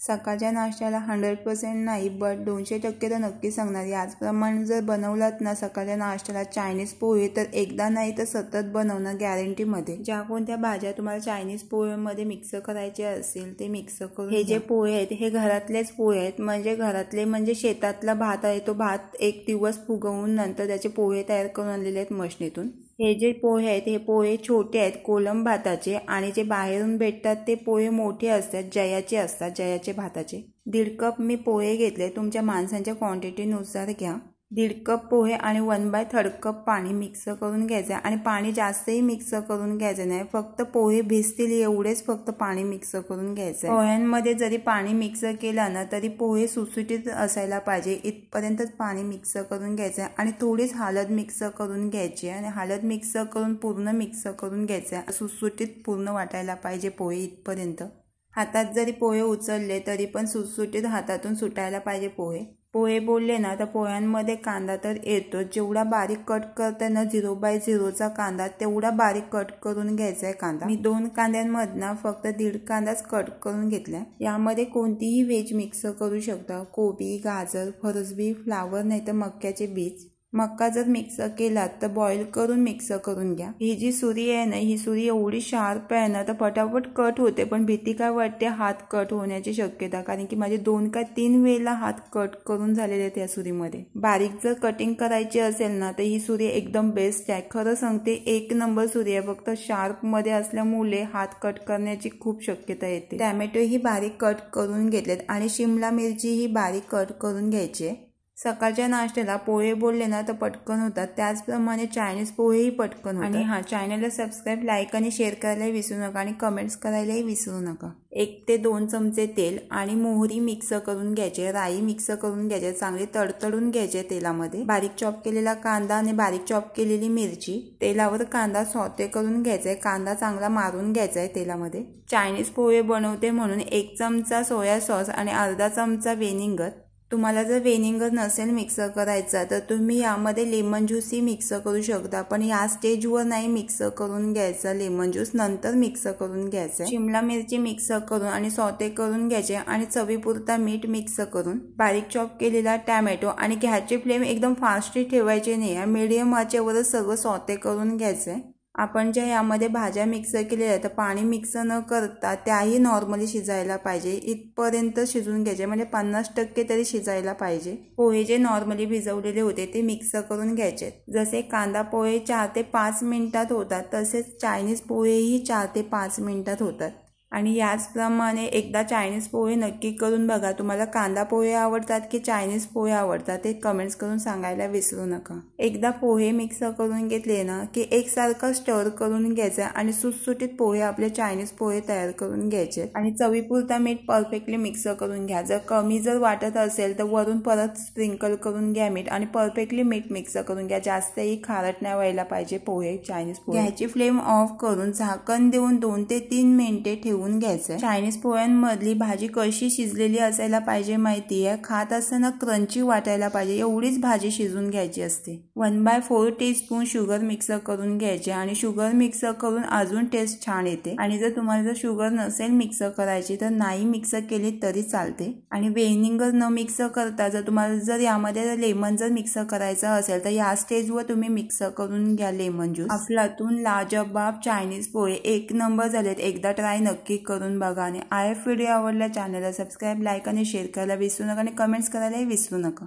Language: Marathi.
सकाळच्या नाश्त्याला 100% नाही बट 200% तर नक्की सांगणार। याचप्रमाणे जर बनवलात ना सकाळच्या नाश्त्याला चायनीज पोहे तर एकदा नाही तर सतत बनवणं गॅरंटीमध्ये। ज्या कोणत्या भाज्या तुम्हाला चायनीज पोहेमध्ये मिक्स करायचे असेल ते मिक्स करून हे जे पोहे आहेत हे घरातलेच पोहे आहेत, म्हणजे घरातले म्हणजे शेतातला भात आहे तो भात एक दिवस फुगवून नंतर त्याचे पोहे तयार करून आणलेले आहेत मशनीतून। हे जे पोहे आहेत हे पोहे छोटे आहेत कोलम भाताचे, आणि जे बाहेरून भेटतात ते पोहे मोठे असतात, जयाचे असतात, जयाचे भाताचे। 1.5 कप मी पोहे घेतले, तुमच्या माणसांच्या क्वांटिटीनुसार घ्या। 1.5 कप पोहे आणि 1/3 कप पाणी मिक्स करून घ्यायचं, आणि पाणी जास्तही मिक्स करून घ्यायचं नाही, फक्त पोहे भिजतील एवढेच फक्त पाणी मिक्स करून घ्यायचं। पोह्यांमध्ये जरी पाणी मिक्स केलं ना तरी पोहे सुटसुटीत असायला पाहिजे इथपर्यंतच पाणी मिक्स करून घ्यायचं, आणि थोडीच हळद मिक्स करून घ्यायची, आणि हळद मिक्स करून पूर्ण मिक्स करून घ्यायचं। सुटसुटीत पूर्ण वाटायला पाहिजे पोहे इथपर्यंत। हातात जरी पोहे उचलले तरी पण सुटसुटीत हातातून सुटायला पाहिजे पोहे। पोहे बोलले ना तर पोह्यांमध्ये कांदा तर येतो, जेवढा बारीक कट करताना 0/0चा कांदा तेवढा बारीक कट करून घ्यायचा आहे कांदा। मी 2 कांद्यांमधनं फक्त 1.5 कांदाच कट करून घेतला। यामध्ये कोणतीही व्हेज मिक्स करू शकता, कोबी, गाजर, फरसबी, फ्लावर नाही तर मक्याचे बीज। मक्का जर मिक्स केला तर बॉईल करून मिक्स करून घ्या। ही जी सुरी आहे ना ही सुरी एवढी शार्प आहे ना तर फटाफट कट होते, पण भीती काय वाटते हात कट होण्याची शक्यता, कारण की माझे 2 का 3 वेळेला हात कट करून झालेले आहेत या सुरीमध्ये। बारीक जर कटिंग करायची असेल ना तर ही सुरी एकदम बेस्ट आहे, खरं सांगते 1 नंबर सुरी आहे, फक्त शार्प मध्ये असल्यामुळे हात कट करण्याची खूप शक्यता येते। टॅमॅटो ही बारीक कट करून घेतलेत, आणि शिमला मिरची ही बारीक कट करून घ्यायची। सकाळच्या नाश्त्याला पोहे बोलले ना तर पटकन होतात, त्याचप्रमाणे चायनीज पोहेही पटकन होतात। आणि चॅनलला सबस्क्राईब, लाईक आणि शेअर करायला विसरू नका, आणि कमेंट्स करायलाही विसरू नका। 1 ते 2 चमचे तेल आणि मोहरी मिक्स करून घ्यायचे, राई मिक्स करून घ्यायचे, चांगली तडतडून घ्यायचे तेलामध्ये। बारीक चॉप केलेला कांदा आणि बारीक चॉप केलेली मिरची, तेलावर कांदा सॉटे करून घ्यायचा, कांदा चांगला मारून घ्यायचा आहे तेलामध्ये। चायनीज पोहे बनवते म्हणून 1 चमचा सोया सॉस आणि अर्धा चमचा व्हिनेगर। तुम्हाला जर व्हिनेगर नसेल मिक्स करायचा तर तुम्ही यामध्ये लेमन ज्यूसही मिक्स करू शकता, पण या स्टेजवर नाही मिक्स करून घ्यायचा लेमन ज्यूस, नंतर मिक्स करून घ्यायचा। शिमला मिरची मिक्स करून आणि सॉटे करून घ्यायचे, आणि चवीपुरता मीठ मिक्स करून बारीक चॉप केलेला टॅमॅटो, आणि गॅसची फ्लेम एकदम फास्ट ठेवायची नाही, मीडियम आचेवरच सगळं सॉटे करून घ्यायचंय। आपण ज्या यामध्ये भाज्या मिक्स केलेल्या तर पाणी मिक्स न करता त्याही नॉर्मली शिजायला पाहिजे, इथपर्यंत शिजून घ्यायचे, म्हणजे 50% तरी शिजायला पाहिजे। पोहे जे नॉर्मली भिजवलेले होते ते मिक्स करून घ्यायचे। जसे कांदा पोहे 4 ते 5 मिनिटात होतात तसेच चायनीज पोहेही 4 ते 5 मिनिटात होतात। आणि याचप्रमाणे एकदा चायनीज पोहे नक्की करून बघा। तुम्हाला कांदा पोहे आवडतात की चायनीज पोहे आवडतात ते कमेंट्स करून सांगायला विसरू नका। एकदा पोहे मिक्स करून घेतले ना की एकसारखं स्टर करून घ्यायचं, आणि सुटसुटीत पोहे आपले चायनीज पोहे तयार करून घ्यायचे। आणि चवीपुरता मीठ परफेक्टली मिक्स करून घ्या, जर कमी जर वाटत असेल तर वरून परत स्प्रिंकल करून घ्या मीठ, आणि परफेक्टली मीठ मिक्स करून घ्या, जास्तही खारट नाही व्हायला पाहिजे पोहे चायनीज पोहे। गॅसची फ्लेम ऑफ करून झाकण देऊन 2 ते 3 मिनिटे ठेवून घ्यायचं। चायनीज पोह्यांमधली भाजी कशी शिजलेली असायला पाहिजे माहितीये, खात असताना क्रंची वाटायला पाहिजे एवढीच भाजी शिजून घ्यायची असते। 1/4 टीस्पून शुगर मिक्स करून घ्यायचे, आणि शुगर मिक्स करून अजून टेस्ट छान येते। आणि जर तुम्हाला जर शुगर नसेल मिक्स करायची तर नाही मिक्स केली तरी चालते। आणि व्हिनेगर न मिक्स करता जर तुम्हाला जर यामध्ये लेमन जर मिक्स करायचं असेल तर या स्टेजवर तुम्ही मिक्स करून घ्या लेमन ज्यूस। अफलातून लाजवाब चायनीज पोहे 1 नंबर झालेत, एकदा ट्राय नक्की करून बघा। आणि व्हिडिओ आवडला चॅनलला सबस्क्राईब, लाईक आणि शेअर करायला विसरू नका, आणि कमेंट्स करायलाही विसरू नका।